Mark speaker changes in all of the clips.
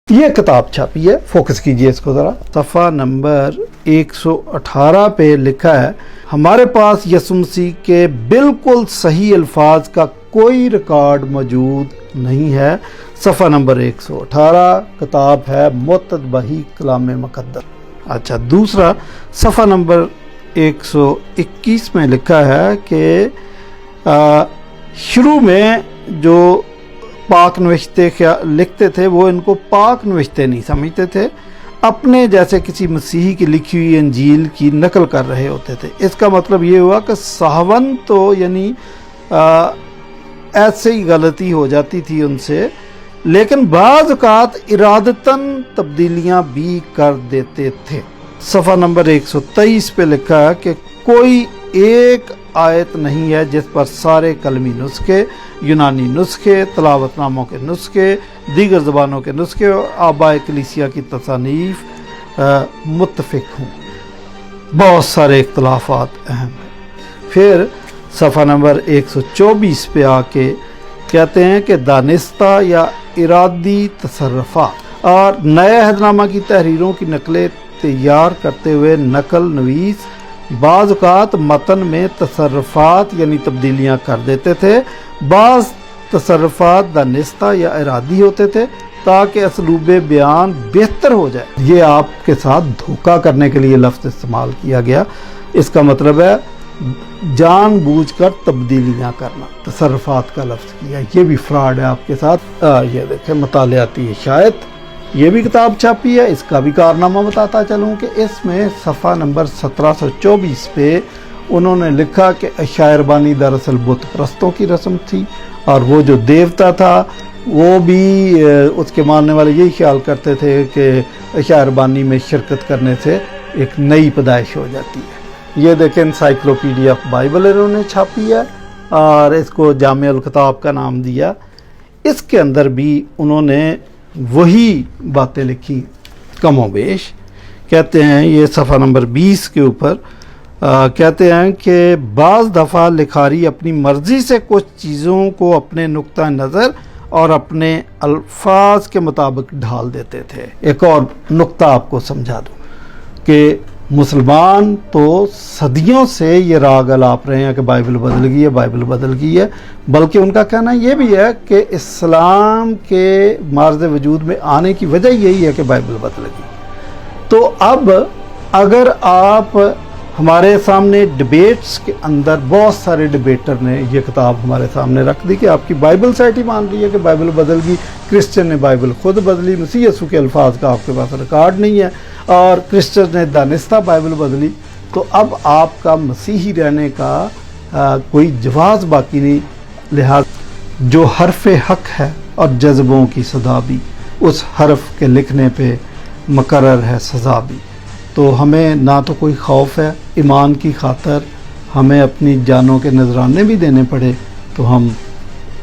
Speaker 1: ये किताब छापी है, फोकस कीजिए इसको ज़रा। सफ़ा नंबर 118 पे लिखा है, हमारे पास यसु मसीह के बिल्कुल सही अल्फाज का कोई रिकॉर्ड मौजूद नहीं है। सफ़ा नंबर 118, किताब है मुततबही कलाम मुक़द्दस। अच्छा, दूसरा सफ़ा नंबर 121 में लिखा है कि शुरू में जो पाक नविश्ते लिखते थे वो इनको पाक नविश्ते नहीं समझते थे, अपने जैसे किसी मसीही की लिखी हुई अंजील की नकल कर रहे होते थे। इसका मतलब ये हुआ कि साहवन तो यानी ऐसे ही गलती हो जाती थी उनसे, लेकिन बाज़ औक़ात इरादतन तब्दीलियां भी कर देते थे। सफ़ा नंबर 123 पे लिखा है कि कोई एक आयत नहीं है जिस पर सारे कलमी नुस्खे, यूनानी नुस्खे, तलावतनामों के नुस्खे, दीगर ज़बानों के नुस्खे और आबाए कलीसिया की तसानीफ मुत्तफ़िक हों। बहुत सारे इख्तलाफात अहम हैं। फिर सफ़ा नंबर 124 पे आके कहते हैं कि दानिस्ता या इरादी तसर्रुफ़ात और नए अहदनामा की तहरीरों की नकलें तैयार करते हुए नकल नवीस बाज़ औक़ात मतन में तसर्रुफ़ात यानी तब्दीलियाँ कर देते थे। बाज़ तसर्रुफ़ात दानिस्ता या इरादी होते थे ताकि असलूब बयान बेहतर हो जाए। ये आपके साथ धोखा करने के लिए लफ्ज़ इस्तेमाल किया गया। इसका मतलब है जानबूझकर तब्दीलियाँ करना, तसर्रुफ़ात का लफ्ज़ किया, ये भी फ्रॉड है आपके साथ। ये देखें, मुतालियाती शायद ये भी किताब छापी है, इसका भी कारनामा बताता चलूँ कि इसमें सफ़ा नंबर 1724 पे उन्होंने लिखा कि अशायरबानी दरअसल बुत परस्तों की रस्म थी और वो जो देवता था वो भी उसके मानने वाले यही ख्याल करते थे कि अशायरबानी में शिरकत करने से एक नई पैदाइश हो जाती है। ये देखें, एनसाइक्लोपीडिया ऑफ बाइबल इन्होंने छापी है और इसको जामिउल किताब का नाम दिया। इसके अंदर भी उन्होंने वही बातें लिखी कमोबेश। कहते हैं ये सफ़ा नंबर 20 के ऊपर कहते हैं कि बाज़ दफ़ा लिखारी अपनी मर्ज़ी से कुछ चीज़ों को अपने नुक्ता नज़र और अपने अल्फाज के मुताबिक ढाल देते थे। एक और नुक्ता आपको समझा दूँ कि मुसलमान तो सदियों से ये राग अलाप रहे हैं कि बाइबल बदल गई है, बाइबल बदल गई है, बल्कि उनका कहना ये भी है कि इस्लाम के मार्ज़ वजूद में आने की वजह यही है कि बाइबल बदल गई। तो अब अगर आप हमारे सामने डिबेट्स के अंदर बहुत सारे डिबेटर ने ये किताब हमारे सामने रख दी कि आपकी बाइबल साइट ही मान रही है कि बाइबल बदल गई, क्रिश्चियन ने बाइबल खुद बदली, मसीह यसू के अल्फाज का आपके पास रिकॉर्ड नहीं है और क्रिश्चियन ने दानिस्ता बाइबल बदली, तो अब आपका मसीही रहने का कोई जवाज़ बाकी नहीं। लिहाज जो हरफ हक है और जज्बों की सदा भी, उस हरफ के लिखने पे मुकर्रर है सज़ा भी। तो हमें ना तो कोई खौफ है, ईमान की खातर हमें अपनी जानों के नजराने भी देने पड़े तो हम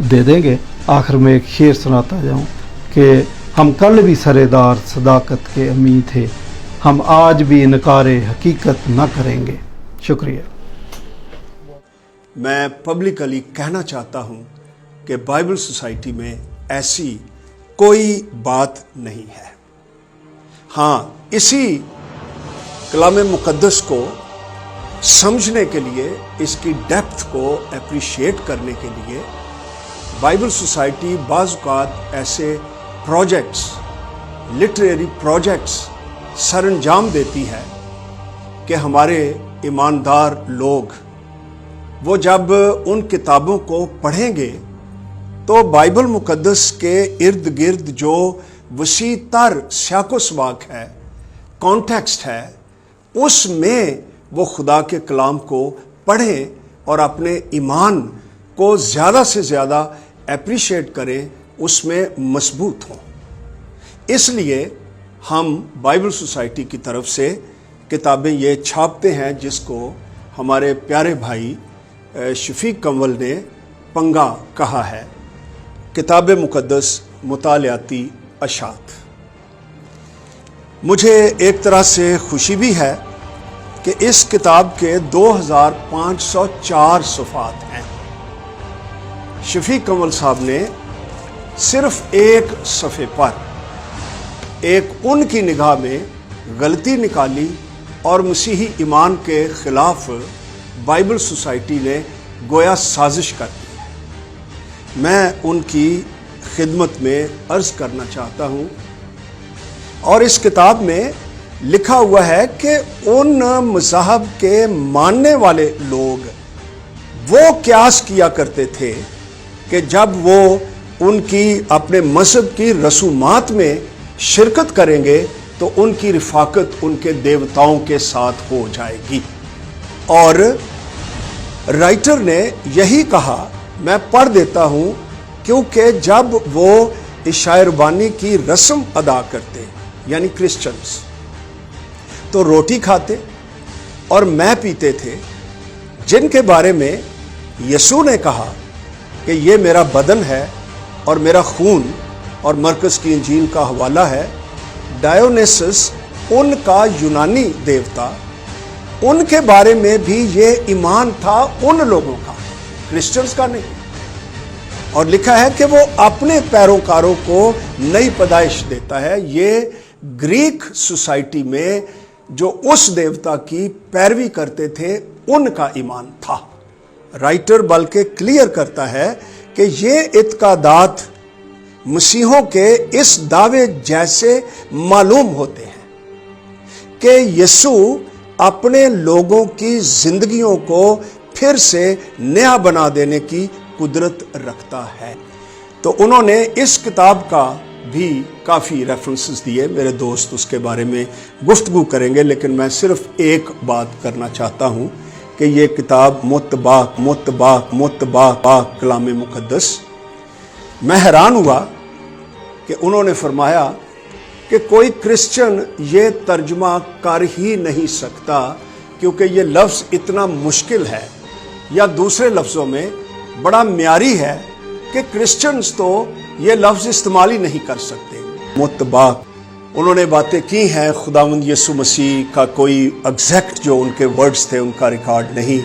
Speaker 1: दे देंगे। आखिर में एक शेर सुनाता जाऊँ कि हम कल भी सरेदार सदाकत के अमीन थे, हम आज भी इनकारे हकीकत न करेंगे। शुक्रिया।
Speaker 2: मैं पब्लिकली कहना चाहता हूँ कि बाइबल सोसाइटी में ऐसी कोई बात नहीं है। हाँ, इसी कलाम मुक़द्दस को समझने के लिए, इसकी डेप्थ को एप्रिशिएट करने के लिए बाइबल सोसाइटी बाज़ औक़ात ऐसे प्रोजेक्ट्स, लिटरेरी प्रोजेक्ट्स सरअंजाम देती है कि हमारे ईमानदार लोग वो जब उन किताबों को पढ़ेंगे तो बाइबल मुक़द्दस के इर्द गिर्द जो वसी तर सियाक़ो सबाक है, कॉन्टेक्स्ट है, उसमें वो खुदा के कलाम को पढ़ें और अपने ईमान को ज़्यादा से ज़्यादा एप्रिशिएट करें, उसमें मजबूत हों। इसलिए हम बाइबल सोसाइटी की तरफ से किताबें ये छापते हैं जिसको हमारे प्यारे भाई शफीक कंवल ने पंगा कहा है, किताब मुक़द्दस मुतालियाती अशात। मुझे एक तरह से खुशी भी है कि इस किताब के 2504 सफ़ात हैं। शफीक कंवल साहब ने सिर्फ एक सफ़े पर एक उनकी निगाह में गलती निकाली और मसीही ईमान के खिलाफ बाइबल सोसाइटी ने गोया साजिश कर दी। मैं उनकी खिदमत में अर्ज करना चाहता हूँ, और इस किताब में लिखा हुआ है कि उन मज़हब के मानने वाले लोग वो क्यास किया करते थे कि जब वो उनकी अपने मज़हब की रसूमात में शिरकत करेंगे तो उनकी रिफाकत उनके देवताओं के साथ हो जाएगी। और राइटर ने यही कहा, मैं पढ़ देता हूँ, क्योंकि जब वो इशायरबानी की रस्म अदा करते यानी क्रिश्चियंस, तो रोटी खाते और मैं पीते थे, जिनके बारे में यीशु ने कहा कि ये मेरा बदन है और मेरा खून, और मरकस की इंजील का हवाला है। डायोनिसस उनका यूनानी देवता, उनके बारे में भी ये ईमान था उन लोगों का, क्रिश्चियंस का नहीं। और लिखा है कि वो अपने पैरोकारों को नई पैदाइश देता है। ये ग्रीक सोसाइटी में जो उस देवता की पैरवी करते थे उनका ईमान था। राइटर बल्कि क्लियर करता है कि ये इत्कादात मसीहों के इस दावे जैसे मालूम होते हैं कि यीशु अपने लोगों की जिंदगियों को फिर से नया बना देने की कुदरत रखता है। तो उन्होंने इस किताब का भी काफ़ी रेफरेंसेस दिए। मेरे दोस्त उसके बारे में गुफ्तगू करेंगे, लेकिन मैं सिर्फ एक बात करना चाहता हूँ कि ये किताब मुत्तबाक कलाम मुक़द्दस। मैं हैरान हुआ कि उन्होंने फरमाया कि कोई क्रिश्चियन ये तर्जुमा कर ही नहीं सकता क्योंकि ये लफ्ज़ इतना मुश्किल है, या दूसरे लफ्ज़ों में बड़ा म्यारी है कि क्रिश्चियंस तो ये लफ्ज़ इस्तेमाल ही नहीं कर सकते। मुत्तबाक उन्होंने बातें की हैं। खुदावंद यीशु मसीह का कोई एग्जैक्ट जो उनके वर्ड्स थे उनका रिकॉर्ड नहीं,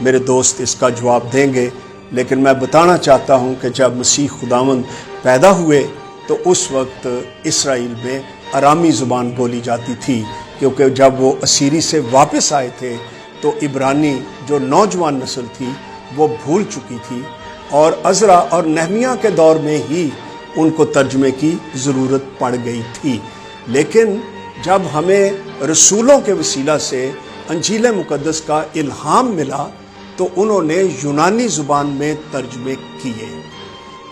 Speaker 2: मेरे दोस्त इसका जवाब देंगे। लेकिन मैं बताना चाहता हूँ कि जब मसीह खुदावंद पैदा हुए तो उस वक्त इसराइल में अरामी ज़ुबान बोली जाती थी, क्योंकि जब वो असीरी से वापस आए थे तो इब्रानी जो नौजवान नस्ल थी वो भूल चुकी थी, और अज़रा और नहमिया के दौर में ही उनको तर्जमे की ज़रूरत पड़ गई थी। लेकिन जब हमें रसूलों के वसीला से अंजील मुक़द्दस का इल्हाम मिला तो उन्होंने यूनानी ज़ुबान में तर्जमे किए।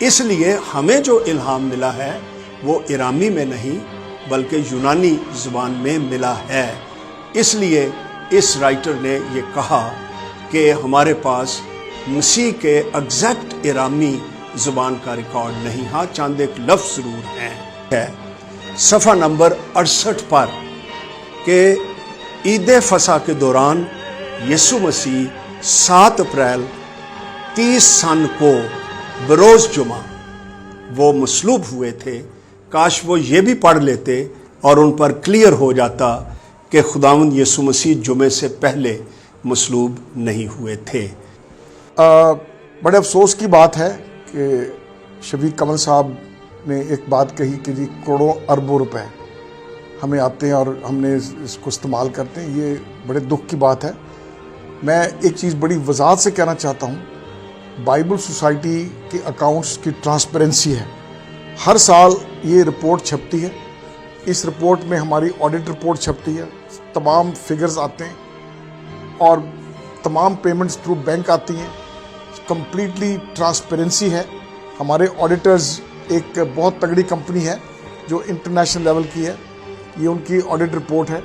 Speaker 2: इसलिए हमें जो इल्हाम मिला है वो इरामी में नहीं बल्कि यूनानी ज़ुबान में मिला है। इसलिए इस राइटर ने ये कहा कि हमारे पास मसीह के एग्जैक्ट इरामी ज़ुबान का रिकॉर्ड नहीं, हाँ चंद एक लफ्ज़ ज़रूर हैं। सफ़ा नंबर 68 पर कि ईद फसा के दौरान यीशु मसीह 7 अप्रैल 30 सन को बरोज़ जुमा वो मसलूब हुए थे। काश वो ये भी पढ़ लेते और उन पर क्लियर हो जाता कि खुदावंद यीशु मसीह जुमे से पहले मसलूब नहीं हुए थे।
Speaker 3: बड़े अफसोस की बात है कि शफीक कमल साहब ने एक बात कही कि जी करोड़ों अरबों रुपए हमें आते हैं और हमने इसको इस्तेमाल करते हैं। ये बड़े दुख की बात है। मैं एक चीज़ बड़ी वजाहत से कहना चाहता हूँ, बाइबल सोसाइटी के अकाउंट्स की ट्रांसपेरेंसी है। हर साल ये रिपोर्ट छपती है। इस रिपोर्ट में हमारी ऑडिट रिपोर्ट छपती है, तमाम फिगर्स आते हैं और तमाम पेमेंट्स थ्रू बैंक आती हैं। कंप्लीटली ट्रांसपेरेंसी है। हमारे ऑडिटर्स एक बहुत तगड़ी कंपनी है जो इंटरनेशनल लेवल की है। ये उनकी ऑडिट रिपोर्ट है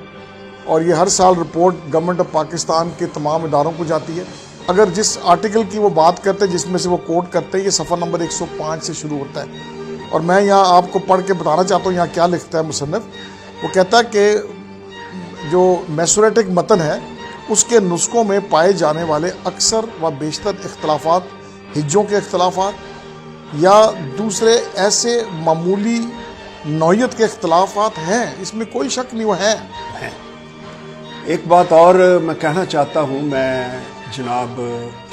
Speaker 3: और ये हर साल रिपोर्ट गवर्नमेंट ऑफ पाकिस्तान के तमाम इदारों को जाती है। अगर जिस आर्टिकल की वो बात करते हैं, जिसमें से वो कोट करते हैं, ये सफ़ा नंबर 105 से शुरू होता है। और मैं यहाँ आपको पढ़ के बताना चाहता हूँ यहाँ क्या लिखता है मुसन्निफ। वो कहता है कि जो मैसोरेटिक मतन है उसके नुस्खों में पाए जाने वाले अक्सर व बेशतर इख्तलाफात हिज्जों के इख्तलाफात या दूसरे ऐसे मामूली नौयत के इख्तलाफात हैं, इसमें कोई शक नहीं वो हैं।
Speaker 2: एक बात और मैं कहना चाहता हूँ, मैं जनाब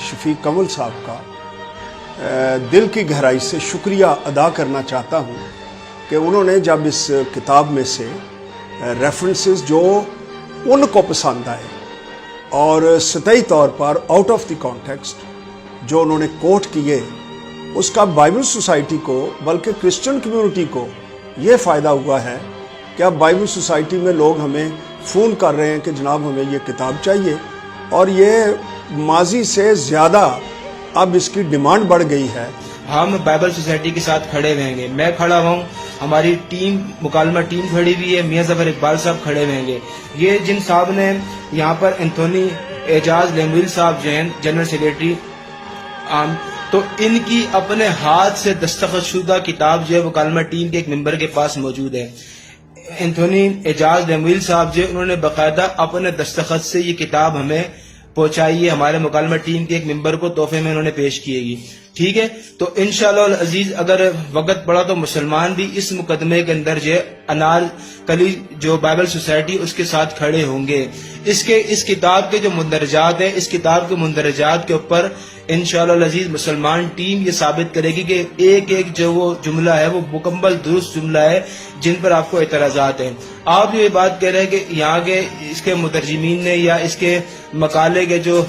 Speaker 2: शफीक कमल साहब का दिल की गहराई से शुक्रिया अदा करना चाहता हूँ کہ انہوں نے جب اس کتاب میں سے ریفرنسز جو ان کو پسند آئے اور سطحی طور پر آؤٹ آف دی کانٹیکسٹ جو انہوں نے کوٹ کیے، اس کا بائبل سوسائٹی کو بلکہ کرسچن کمیونٹی کو یہ فائدہ ہوا ہے کہ اب بائبل سوسائٹی میں لوگ ہمیں فون کر رہے ہیں کہ جناب ہمیں یہ کتاب چاہیے، اور یہ ماضی سے زیادہ اب اس کی ڈیمانڈ بڑھ گئی ہے۔
Speaker 4: ہم بائبل سوسائٹی کے ساتھ کھڑے رہیں گے، میں کھڑا ہوں، ہماری ٹیم مکالمہ ٹیم کھڑی ہوئی ہے، میاں ظفر اقبال صاحب کھڑے رہیں گے۔ یہ جن صاحب نے یہاں پر انتھونی اعجاز لیمویل صاحب جو ہیں جنرل سیکریٹری عام، تو ان کی اپنے ہاتھ سے دستخط شدہ کتاب جو ہے مکالمہ ٹیم کے ایک ممبر کے پاس موجود ہے۔ انتھونی اعجاز لیمویل صاحب جو انہوں نے باقاعدہ اپنے دستخط سے یہ کتاب ہمیں پہنچائی ہے، ہمارے مکالمہ ٹیم کے ایک ممبر کو تحفے میں انہوں نے پیش کیے گی، ٹھیک ہے۔ تو انشاءاللہ العزیز اگر وقت پڑا تو مسلمان بھی اس مقدمے کے اندر جو ہے انال کلی جو بائبل سوسائٹی اس کے ساتھ کھڑے ہوں گے۔ اس کتاب کے جو مندرجات ہیں، اس کتاب کے مندرجات کے اوپر انشاءاللہ العزیز مسلمان ٹیم یہ ثابت کرے گی کہ ایک ایک جو وہ جملہ ہے وہ مکمل درست جملہ ہے جن پر آپ کو اعتراضات ہیں۔ آپ جو یہ بات کہہ رہے ہیں کہ یہاں کے اس کے مترجمین نے یا اس کے مقالے کے جو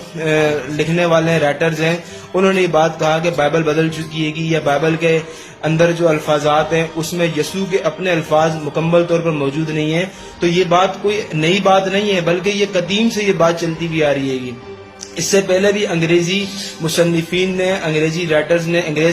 Speaker 4: لکھنے والے رائٹرز ہیں انہوں نے یہ بات کہا کہ بائبل بدل چکی ہے یا بائبل کے اندر جو الفاظات ہیں اس میں یسوع کے اپنے الفاظ مکمل طور پر موجود نہیں ہیں، تو یہ بات کوئی نئی بات نہیں ہے بلکہ یہ قدیم سے یہ بات چلتی بھی آ رہی ہے گی۔ اس سے پہلے بھی انگریزی مصنفین نے، انگریز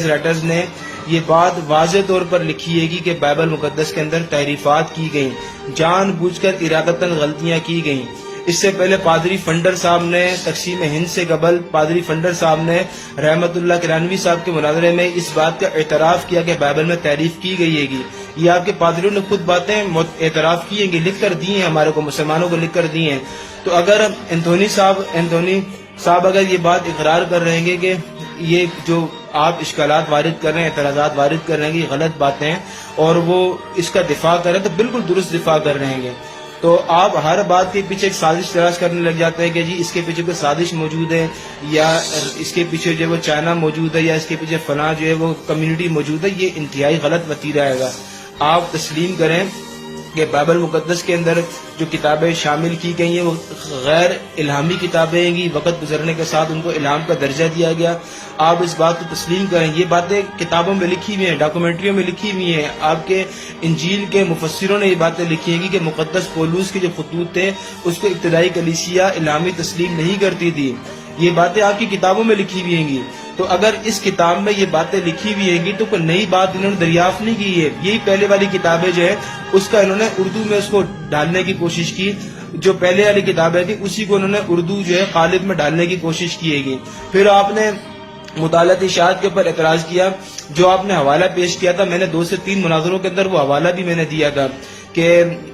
Speaker 4: رائٹرز نے یہ بات واضح طور پر لکھی ہے کہ بائبل مقدس کے اندر تحریفات کی گئیں، جان بوجھ کر ارادتاً غلطیاں کی گئیں۔ اس سے پہلے پادری فنڈر صاحب نے تقسیم ہند سے قبل پادری فنڈر صاحب نے رحمت اللہ کرانوی صاحب کے مناظرے میں اس بات کا اعتراف کیا کہ بائبل میں تحریف کی گئی ہے گی۔ یہ آپ کے پادریوں نے خود باتیں اعتراف کی ہیں، لکھ کر دی ہیں، ہمارے کو مسلمانوں کو لکھ کر دی ہیں۔ تو اگر انتھونی صاحب اگر یہ بات اقرار کر رہے ہیں کہ یہ جو آپ اشکالات وارد کر رہے ہیں، اعتراضات وارد کر رہے ہیں، یہ غلط باتیں ہیں اور وہ اس کا دفاع کر رہے ہیں تو بالکل درست دفاع کر رہے ہیں۔ تو آپ ہر بات کے پیچھے ایک سازش تلاش کرنے لگ جاتے ہیں کہ جی اس کے پیچھے کوئی سازش موجود ہے یا اس کے پیچھے جو ہے وہ چائنا موجود ہے یا اس کے پیچھے فلاں جو ہے وہ کمیونٹی موجود ہے، یہ انتہائی غلط وتیرہ آئے گا۔ آپ تسلیم کریں کہ بائبل مقدس کے اندر جو کتابیں شامل کی گئی ہیں وہ غیر الہامی کتابیں ہیں گی، وقت گزرنے کے ساتھ ان کو الہام کا درجہ دیا گیا۔ آپ اس بات کو تسلیم کریں، یہ باتیں کتابوں میں لکھی ہوئی ہیں، ڈاکومنٹریوں میں لکھی ہوئی ہیں، آپ کے انجیل کے مفسروں نے یہ باتیں لکھی ہیں کہ مقدس پولوس کے جو خطوط تھے اس کو ابتدائی کلیسیا الہامی تسلیم نہیں کرتی تھی، یہ باتیں آپ کی کتابوں میں لکھی ہوئی ہیں گی۔ تو اگر اس کتاب میں یہ باتیں لکھی ہوئی ہیں گی تو کوئی نئی بات انہوں نے دریافت نہیں کی ہے، یہی پہلے والی کتابیں جو ہے اس کا انہوں نے اردو میں اس کو ڈالنے کی کوشش کی، جو پہلے والی کتابیں تھی اسی کو انہوں نے اردو جو ہے قالب میں ڈالنے کی کوشش کی ہے گی۔ پھر آپ نے مطالعاتی اشاعت کے اوپر اعتراض کیا، جو آپ نے حوالہ پیش کیا تھا، میں نے 2 سے 3 مناظروں کے اندر وہ حوالہ بھی میں نے دیا تھا کہ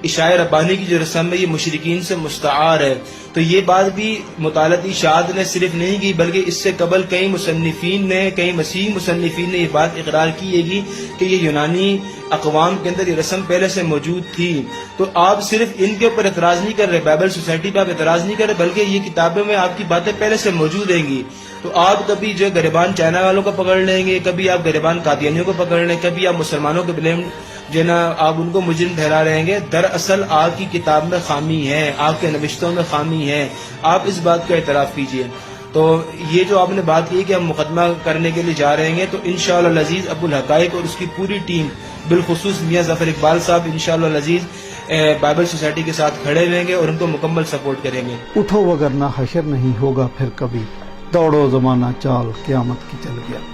Speaker 4: عشاء ربانی کی جو رسم ہے یہ مشرکین سے مستعار ہے۔ تو یہ بات بھی مطالعاتی اشاعت نے صرف نہیں کی بلکہ اس سے قبل کئی مسیحی مصنفین نے یہ بات اقرار کی ہے گی کہ یہ یونانی اقوام کے اندر یہ رسم پہلے سے موجود تھی۔ تو آپ صرف ان کے اوپر اعتراض نہیں کر رہے، بائبل سوسائٹی پہ آپ اعتراض نہیں کر رہے بلکہ یہ کتابوں میں آپ کی باتیں پہلے سے موجود ہیں گی۔ تو آپ کبھی جو گریبان چائنا والوں کو پکڑ لیں گے، کبھی آپ گریبان قادیانیوں کو پکڑ لیں، کبھی آپ مسلمانوں کے بلیم جو نا آپ ان کو مجرم ٹھہرا رہیں گے، دراصل آپ کی کتاب میں خامی ہے، آپ کے نوشتوں میں خامی ہے، آپ اس بات کا اعتراف کیجئے۔ تو یہ جو آپ نے بات کی کہ ہم مقدمہ کرنے کے لیے جا رہے ہیں تو انشاءاللہ العزیز ابو الحقائق اور اس کی پوری ٹیم بالخصوص میاں ظفر اقبال صاحب انشاءاللہ العزیز بائبل سوسائٹی کے ساتھ کھڑے رہیں گے اور ان کو مکمل سپورٹ کریں گے۔
Speaker 1: اٹھو وگرنہ حشر نہیں ہوگا پھر کبھی، دوڑو زمانہ چال قیامت کی چل گیا۔